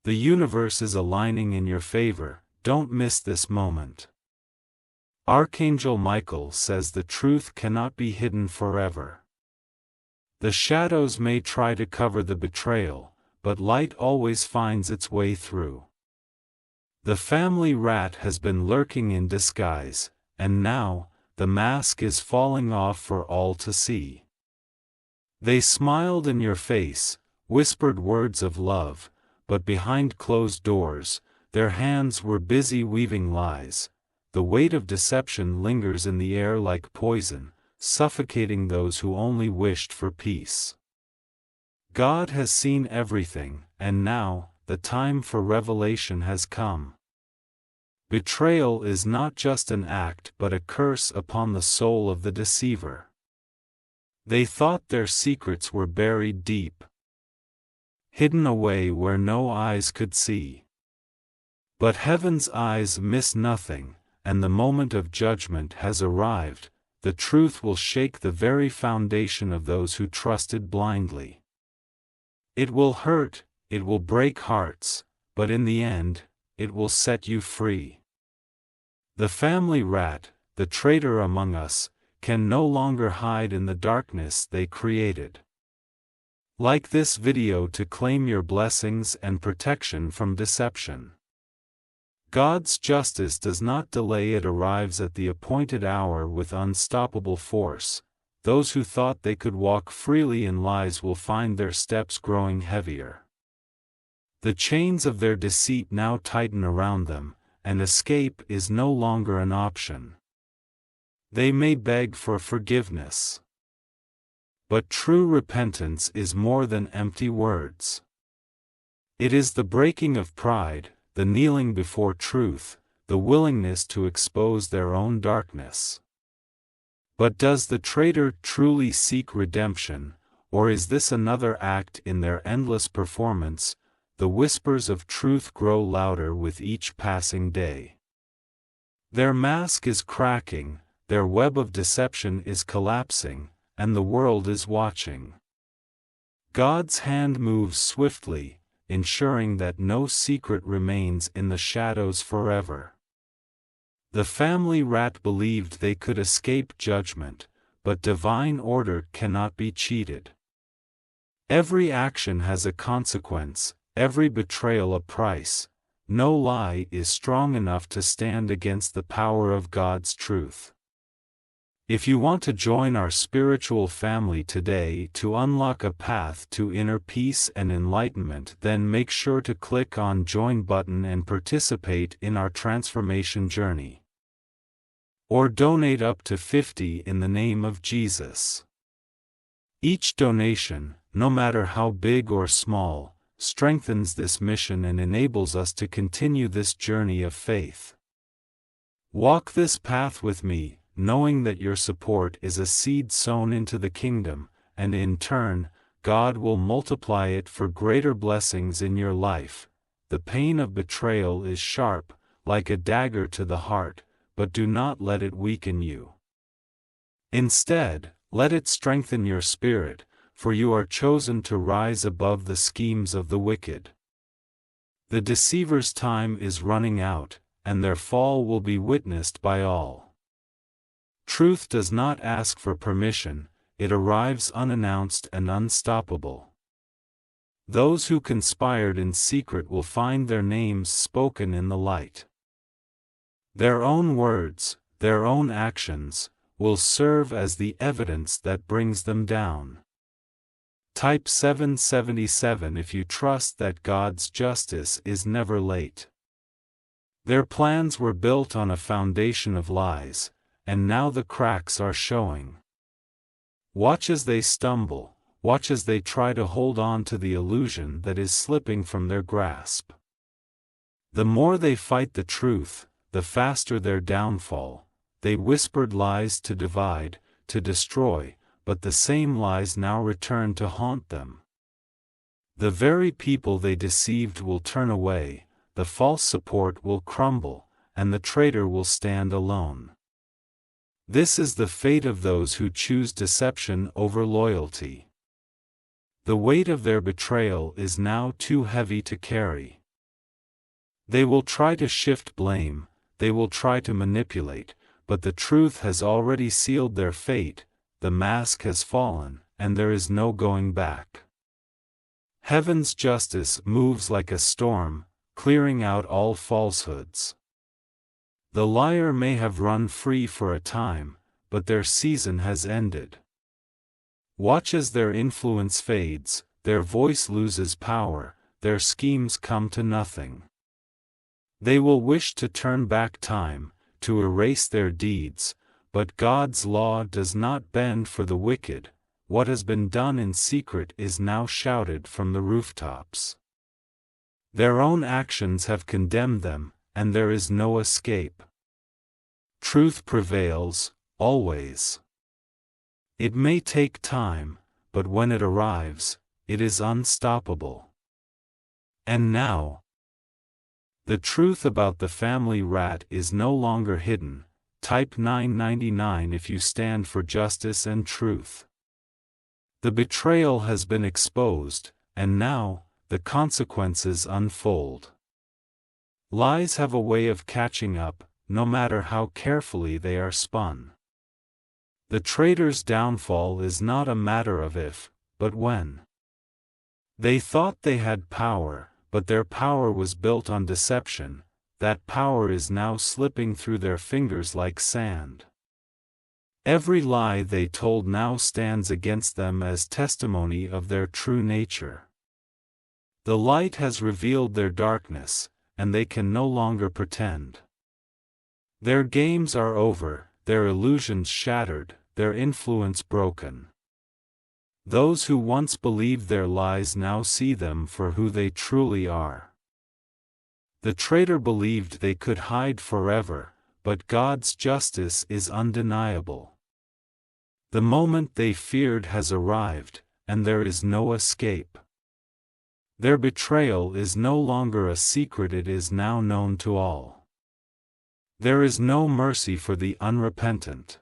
The universe is aligning in your favor, don't miss this moment. Archangel Michael says the truth cannot be hidden forever. The shadows may try to cover the betrayal, but light always finds its way through. The family rat has been lurking in disguise, and now, the mask is falling off for all to see. They smiled in your face, whispered words of love, but behind closed doors, their hands were busy weaving lies. The weight of deception lingers in the air like poison, suffocating those who only wished for peace. God has seen everything, and now, the time for revelation has come. Betrayal is not just an act but a curse upon the soul of the deceiver. They thought their secrets were buried deep, hidden away where no eyes could see. But heaven's eyes miss nothing, and the moment of judgment has arrived. The truth will shake the very foundation of those who trusted blindly. It will hurt, it will break hearts, but in the end, it will set you free. The family rat, the traitor among us, can no longer hide in the darkness they created. Like this video to claim your blessings and protection from deception. God's justice does not delay, it arrives at the appointed hour with unstoppable force. Those who thought they could walk freely in lies will find their steps growing heavier. The chains of their deceit now tighten around them, and escape is no longer an option. They may beg for forgiveness, but true repentance is more than empty words. It is the breaking of pride, the kneeling before truth, the willingness to expose their own darkness. But does the traitor truly seek redemption, or is this another act in their endless performance? The whispers of truth grow louder with each passing day. Their mask is cracking, their web of deception is collapsing, and the world is watching. God's hand moves swiftly, ensuring that no secret remains in the shadows forever. The family rat believed they could escape judgment, but divine order cannot be cheated. Every action has a consequence, every betrayal a price. No lie is strong enough to stand against the power of God's truth. If you want to join our spiritual family today to unlock a path to inner peace and enlightenment, then make sure to click on Join button and participate in our transformation journey. Or donate up to $50 in the name of Jesus. Each donation, no matter how big or small, strengthens this mission and enables us to continue this journey of faith. Walk this path with me, knowing that your support is a seed sown into the kingdom, and in turn, God will multiply it for greater blessings in your life. The pain of betrayal is sharp, like a dagger to the heart, but do not let it weaken you. Instead, let it strengthen your spirit, for you are chosen to rise above the schemes of the wicked. The deceiver's time is running out, and their fall will be witnessed by all. Truth does not ask for permission, it arrives unannounced and unstoppable. Those who conspired in secret will find their names spoken in the light. Their own words, their own actions, will serve as the evidence that brings them down. Type 777 if you trust that God's justice is never late. Their plans were built on a foundation of lies, and now the cracks are showing. Watch as they stumble, watch as they try to hold on to the illusion that is slipping from their grasp. The more they fight the truth, the faster their downfall. They whispered lies to divide, to destroy, but the same lies now return to haunt them. The very people they deceived will turn away, the false support will crumble, and the traitor will stand alone. This is the fate of those who choose deception over loyalty. The weight of their betrayal is now too heavy to carry. They will try to shift blame, they will try to manipulate, but the truth has already sealed their fate, the mask has fallen, and there is no going back. Heaven's justice moves like a storm, clearing out all falsehoods. The liar may have run free for a time, but their season has ended. Watch as their influence fades, their voice loses power, their schemes come to nothing. They will wish to turn back time, to erase their deeds, but God's law does not bend for the wicked. What has been done in secret is now shouted from the rooftops. Their own actions have condemned them, and there is no escape. Truth prevails, always. It may take time, but when it arrives, it is unstoppable. And now, the truth about the family rat is no longer hidden. Type 999 if you stand for justice and truth. The betrayal has been exposed, and now, the consequences unfold. Lies have a way of catching up, no matter how carefully they are spun. The traitor's downfall is not a matter of if, but when. They thought they had power, but their power was built on deception. That power is now slipping through their fingers like sand. Every lie they told now stands against them as testimony of their true nature. The light has revealed their darkness, and they can no longer pretend. Their games are over, their illusions shattered, their influence broken. Those who once believed their lies now see them for who they truly are. The traitor believed they could hide forever, but God's justice is undeniable. The moment they feared has arrived, and there is no escape. Their betrayal is no longer a secret, it is now known to all. There is no mercy for the unrepentant.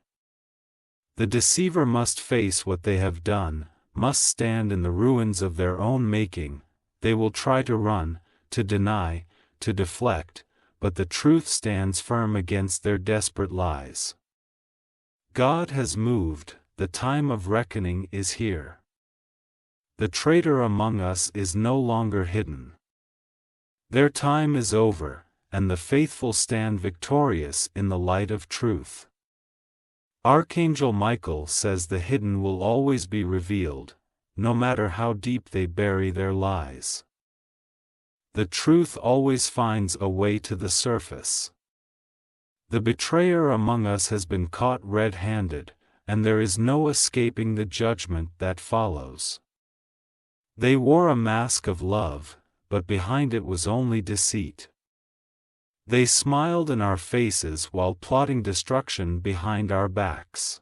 The deceiver must face what they have done, must stand in the ruins of their own making. They will try to run, to deny, to deflect, but the truth stands firm against their desperate lies. God has moved, the time of reckoning is here. The traitor among us is no longer hidden. Their time is over, and the faithful stand victorious in the light of truth. Archangel Michael says the hidden will always be revealed, no matter how deep they bury their lies. The truth always finds a way to the surface. The betrayer among us has been caught red-handed, and there is no escaping the judgment that follows. They wore a mask of love, but behind it was only deceit. They smiled in our faces while plotting destruction behind our backs.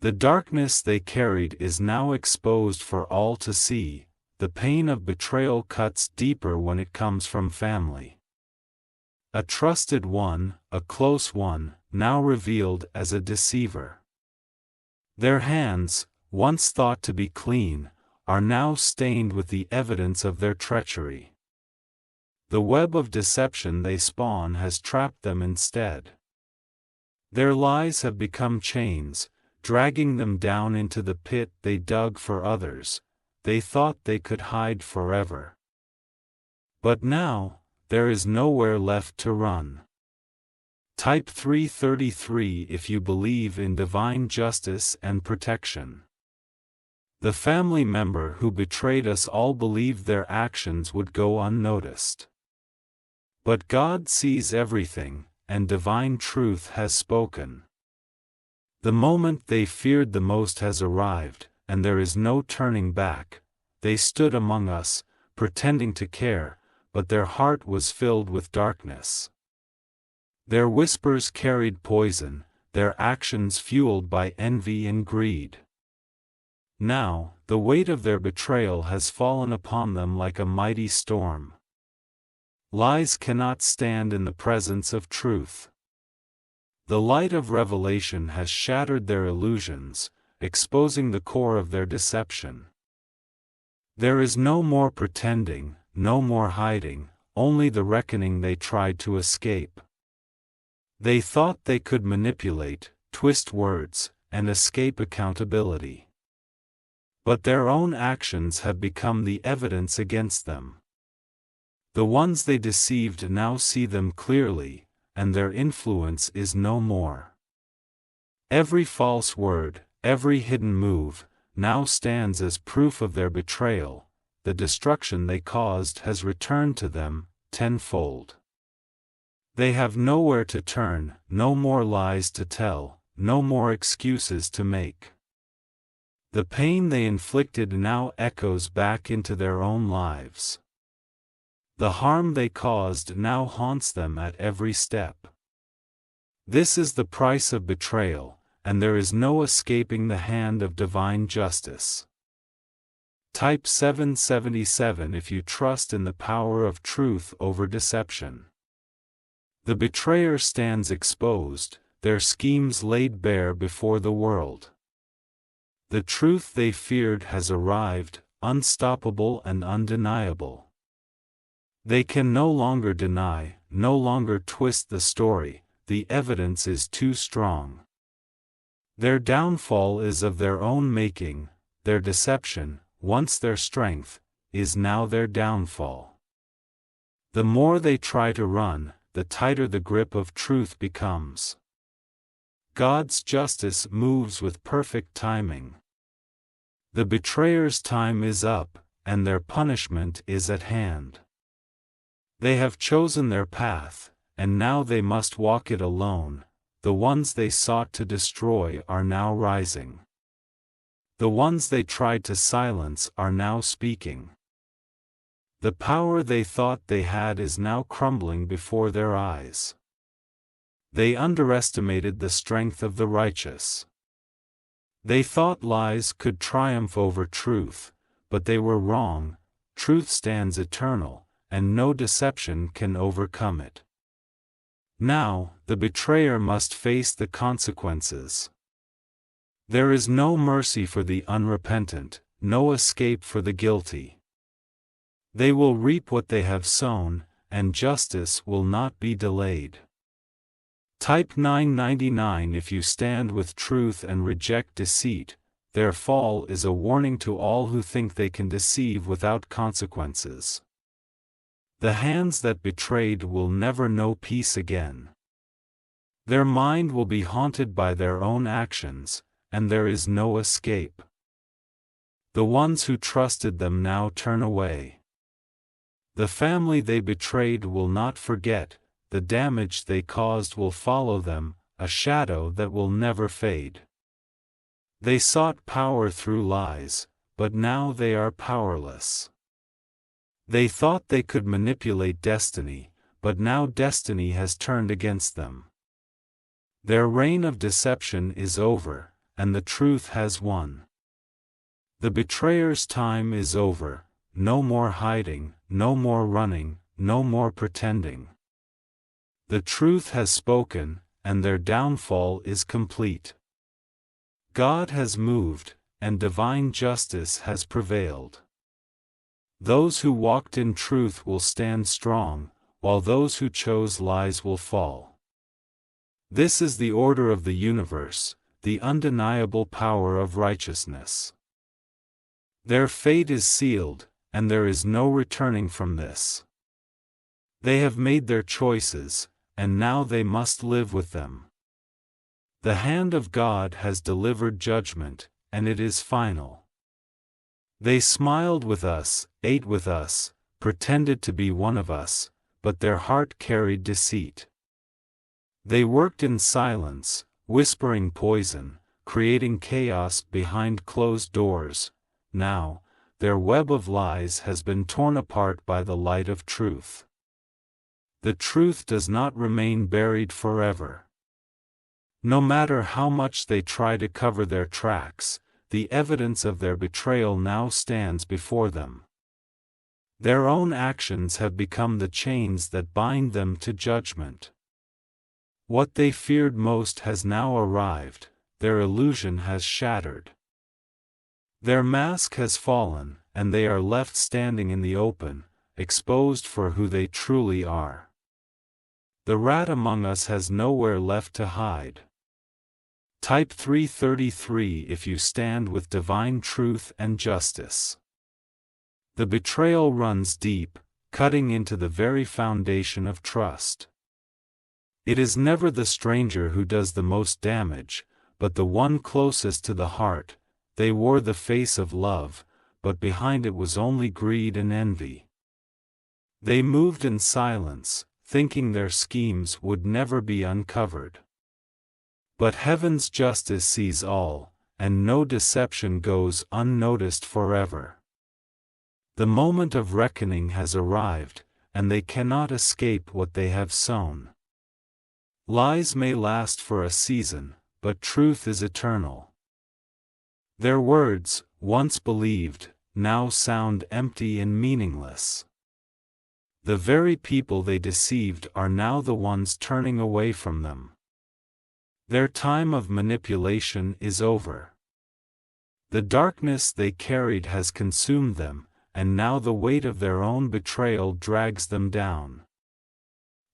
The darkness they carried is now exposed for all to see. The pain of betrayal cuts deeper when it comes from family. A trusted one, a close one, now revealed as a deceiver. Their hands, once thought to be clean, are now stained with the evidence of their treachery. The web of deception they spawn has trapped them instead. Their lies have become chains, dragging them down into the pit they dug for others. They thought they could hide forever. But now, there is nowhere left to run. Type 333 if you believe in divine justice and protection. The family member who betrayed us all believed their actions would go unnoticed. But God sees everything, and divine truth has spoken. The moment they feared the most has arrived, and there is no turning back. They stood among us, pretending to care, but their heart was filled with darkness. Their whispers carried poison, their actions fueled by envy and greed. Now, the weight of their betrayal has fallen upon them like a mighty storm. Lies cannot stand in the presence of truth. The light of revelation has shattered their illusions, exposing the core of their deception. There is no more pretending, no more hiding, only the reckoning they tried to escape. They thought they could manipulate, twist words, and escape accountability. But their own actions have become the evidence against them. The ones they deceived now see them clearly, and their influence is no more. Every false word, every hidden move, now stands as proof of their betrayal. The destruction they caused has returned to them, tenfold. They have nowhere to turn, no more lies to tell, no more excuses to make. The pain they inflicted now echoes back into their own lives. The harm they caused now haunts them at every step. This is the price of betrayal, and there is no escaping the hand of divine justice. Type 777 if you trust in the power of truth over deception. The betrayer stands exposed, their schemes laid bare before the world. The truth they feared has arrived, unstoppable and undeniable. They can no longer deny, no longer twist the story, the evidence is too strong. Their downfall is of their own making, their deception, once their strength, is now their downfall. The more they try to run, the tighter the grip of truth becomes. God's justice moves with perfect timing. The betrayer's time is up, and their punishment is at hand. They have chosen their path, and now they must walk it alone. The ones they sought to destroy are now rising. The ones they tried to silence are now speaking. The power they thought they had is now crumbling before their eyes. They underestimated the strength of the righteous. They thought lies could triumph over truth, but they were wrong. Truth stands eternal, and no deception can overcome it. Now, the betrayer must face the consequences. There is no mercy for the unrepentant, no escape for the guilty. They will reap what they have sown, and justice will not be delayed. Type 999 if you stand with truth and reject deceit. Their fall is a warning to all who think they can deceive without consequences. The hands that betrayed will never know peace again. Their mind will be haunted by their own actions, and there is no escape. The ones who trusted them now turn away. The family they betrayed will not forget, the damage they caused will follow them, a shadow that will never fade. They sought power through lies, but now they are powerless. They thought they could manipulate destiny, but now destiny has turned against them. Their reign of deception is over, and the truth has won. The betrayer's time is over, no more hiding, no more running, no more pretending. The truth has spoken, and their downfall is complete. God has moved, and divine justice has prevailed. Those who walked in truth will stand strong, while those who chose lies will fall. This is the order of the universe, the undeniable power of righteousness. Their fate is sealed, and there is no returning from this. They have made their choices, and now they must live with them. The hand of God has delivered judgment, and it is final. They smiled with us, ate with us, pretended to be one of us, but their heart carried deceit. They worked in silence, whispering poison, creating chaos behind closed doors. Now, their web of lies has been torn apart by the light of truth. The truth does not remain buried forever. No matter how much they try to cover their tracks, the evidence of their betrayal now stands before them. Their own actions have become the chains that bind them to judgment. What they feared most has now arrived, their illusion has shattered. Their mask has fallen, and they are left standing in the open, exposed for who they truly are. The rat among us has nowhere left to hide. Type 333 if you stand with divine truth and justice. The betrayal runs deep, cutting into the very foundation of trust. It is never the stranger who does the most damage, but the one closest to the heart. They wore the face of love, but behind it was only greed and envy. They moved in silence, thinking their schemes would never be uncovered. But heaven's justice sees all, and no deception goes unnoticed forever. The moment of reckoning has arrived, and they cannot escape what they have sown. Lies may last for a season, but truth is eternal. Their words, once believed, now sound empty and meaningless. The very people they deceived are now the ones turning away from them. Their time of manipulation is over. The darkness they carried has consumed them, and now the weight of their own betrayal drags them down.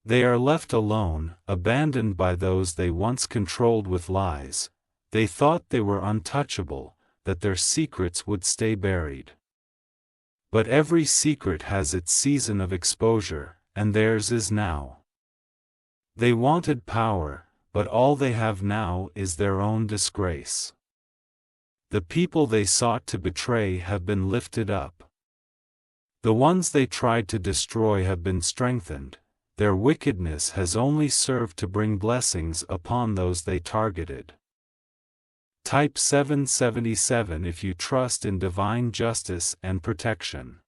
They are left alone, abandoned by those they once controlled with lies. They thought they were untouchable, that their secrets would stay buried. But every secret has its season of exposure, and theirs is now. They wanted power, but all they have now is their own disgrace. The people they sought to betray have been lifted up. The ones they tried to destroy have been strengthened. Their wickedness has only served to bring blessings upon those they targeted. Type 777 if you trust in divine justice and protection.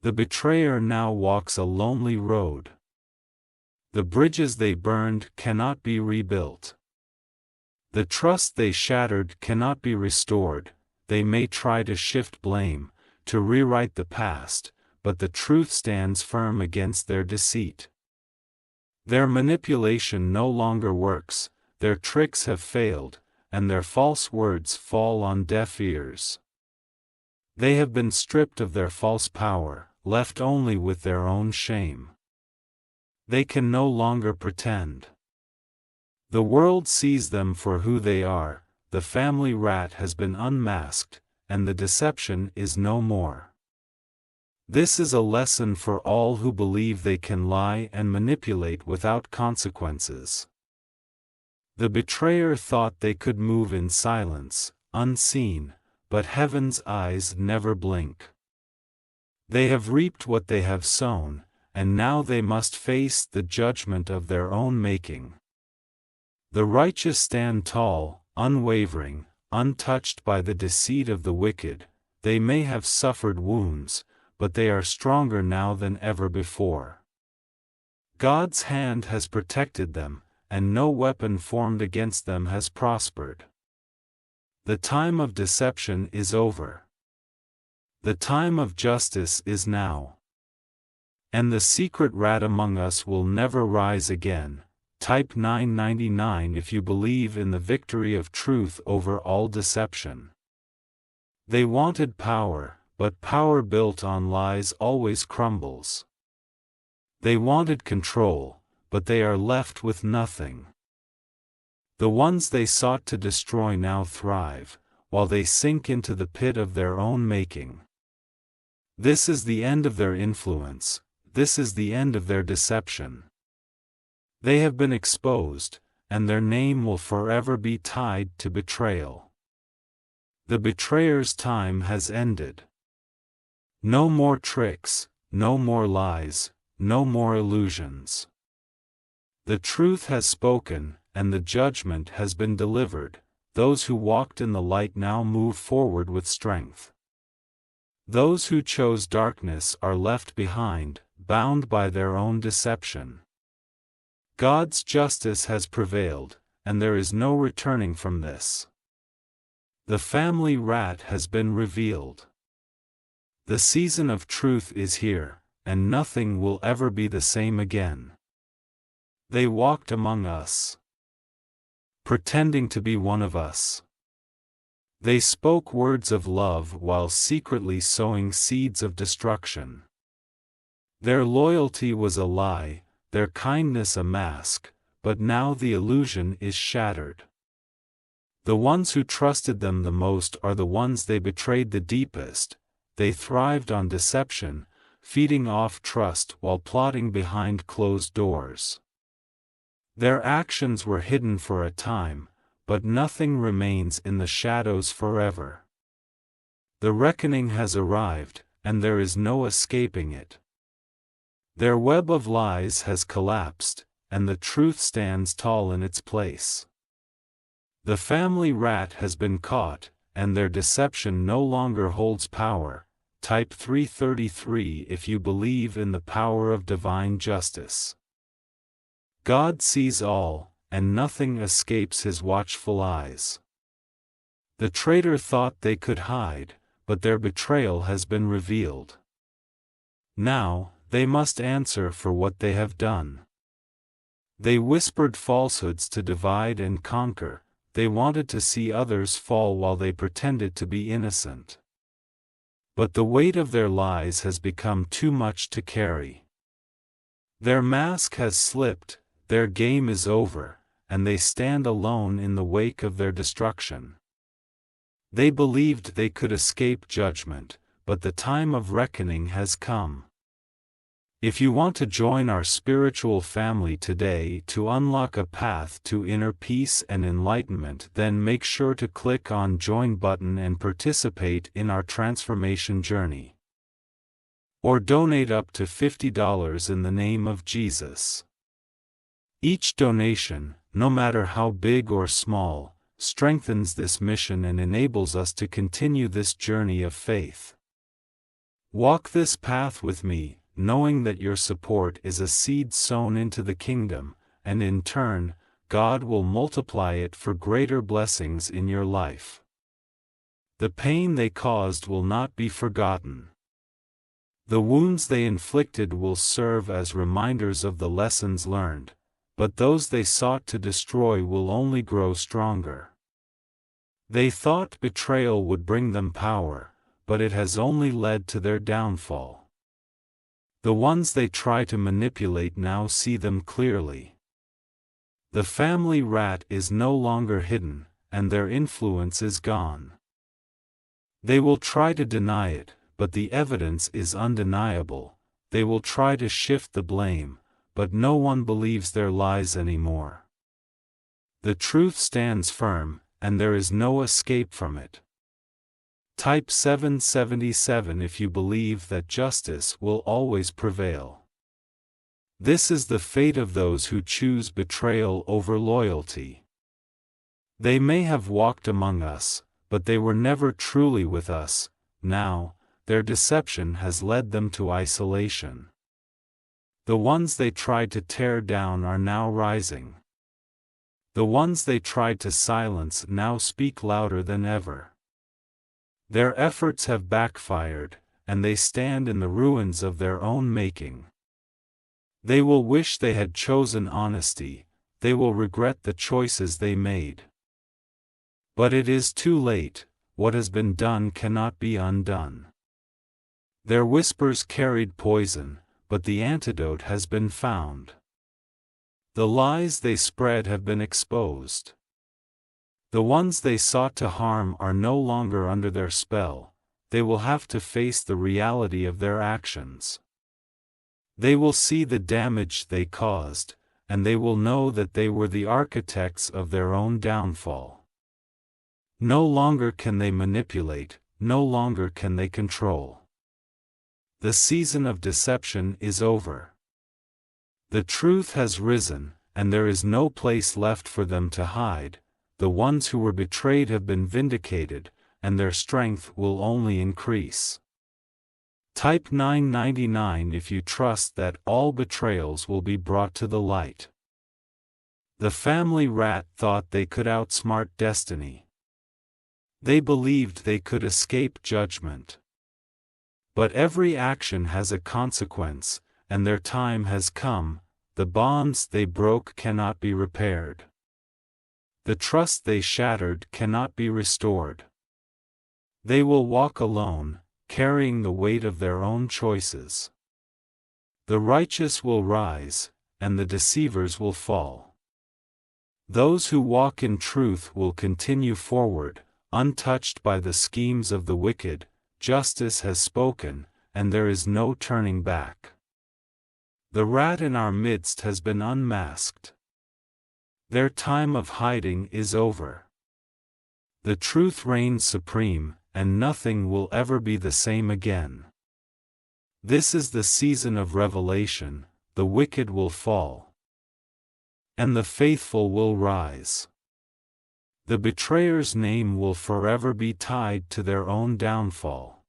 The betrayer now walks a lonely road. The bridges they burned cannot be rebuilt. The trust they shattered cannot be restored. They may try to shift blame, to rewrite the past, but the truth stands firm against their deceit. Their manipulation no longer works, their tricks have failed, and their false words fall on deaf ears. They have been stripped of their false power, left only with their own shame. They can no longer pretend. The world sees them for who they are. The family rat has been unmasked, and the deception is no more. This is a lesson for all who believe they can lie and manipulate without consequences. The betrayer thought they could move in silence, unseen, but heaven's eyes never blink. They have reaped what they have sown, and now they must face the judgment of their own making. The righteous stand tall, unwavering, untouched by the deceit of the wicked. They may have suffered wounds, but they are stronger now than ever before. God's hand has protected them, and no weapon formed against them has prospered. The time of deception is over. The time of justice is now. And the secret rat among us will never rise again. Type 999 if you believe in the victory of truth over all deception. They wanted power, but power built on lies always crumbles. They wanted control, but they are left with nothing. The ones they sought to destroy now thrive, while they sink into the pit of their own making. This is the end of their influence, this is the end of their deception. They have been exposed, and their name will forever be tied to betrayal. The betrayer's time has ended. No more tricks, no more lies, no more illusions. The truth has spoken, and the judgment has been delivered. Those who walked in the light now move forward with strength. Those who chose darkness are left behind, bound by their own deception. God's justice has prevailed, and there is no returning from this. The family rat has been revealed. The season of truth is here, and nothing will ever be the same again. They walked among us, pretending to be one of us. They spoke words of love while secretly sowing seeds of destruction. Their loyalty was a lie, their kindness a mask, but now the illusion is shattered. The ones who trusted them the most are the ones they betrayed the deepest. They thrived on deception, feeding off trust while plotting behind closed doors. Their actions were hidden for a time, but nothing remains in the shadows forever. The reckoning has arrived, and there is no escaping it. Their web of lies has collapsed, and the truth stands tall in its place. The family rat has been caught, and their deception no longer holds power. Type 333 if you believe in the power of divine justice. God sees all, and nothing escapes his watchful eyes. The traitor thought they could hide, but their betrayal has been revealed. Now, they must answer for what they have done. They whispered falsehoods to divide and conquer. They wanted to see others fall while they pretended to be innocent. But the weight of their lies has become too much to carry. Their mask has slipped, their game is over, and they stand alone in the wake of their destruction. They believed they could escape judgment, but the time of reckoning has come. If you want to join our spiritual family today to unlock a path to inner peace and enlightenment, then make sure to click on Join button and participate in our transformation journey. Or donate up to $50 in the name of Jesus. Each donation, no matter how big or small, strengthens this mission and enables us to continue this journey of faith. Walk this path with me, knowing that your support is a seed sown into the kingdom, and in turn, God will multiply it for greater blessings in your life. The pain they caused will not be forgotten. The wounds they inflicted will serve as reminders of the lessons learned, but those they sought to destroy will only grow stronger. They thought betrayal would bring them power, but it has only led to their downfall. The ones they try to manipulate now see them clearly. The family rat is no longer hidden, and their influence is gone. They will try to deny it, but the evidence is undeniable. They will try to shift the blame, but no one believes their lies anymore. The truth stands firm, and there is no escape from it. Type 777 if you believe that justice will always prevail. This is the fate of those who choose betrayal over loyalty. They may have walked among us, but they were never truly with us. Now, their deception has led them to isolation. The ones they tried to tear down are now rising. The ones they tried to silence now speak louder than ever. Their efforts have backfired, and they stand in the ruins of their own making. They will wish they had chosen honesty, they will regret the choices they made. But it is too late, what has been done cannot be undone. Their whispers carried poison, but the antidote has been found. The lies they spread have been exposed. The ones they sought to harm are no longer under their spell. They will have to face the reality of their actions. They will see the damage they caused, and they will know that they were the architects of their own downfall. No longer can they manipulate, no longer can they control. The season of deception is over. The truth has risen, and there is no place left for them to hide. The ones who were betrayed have been vindicated, and their strength will only increase. Type 999 if you trust that all betrayals will be brought to the light. The family rat thought they could outsmart destiny. They believed they could escape judgment. But every action has a consequence, and their time has come. The bonds they broke cannot be repaired. The trust they shattered cannot be restored. They will walk alone, carrying the weight of their own choices. The righteous will rise, and the deceivers will fall. Those who walk in truth will continue forward, untouched by the schemes of the wicked. Justice has spoken, and there is no turning back. The rat in our midst has been unmasked. Their time of hiding is over. The truth reigns supreme, and nothing will ever be the same again. This is the season of revelation. The wicked will fall, and the faithful will rise. The betrayer's name will forever be tied to their own downfall.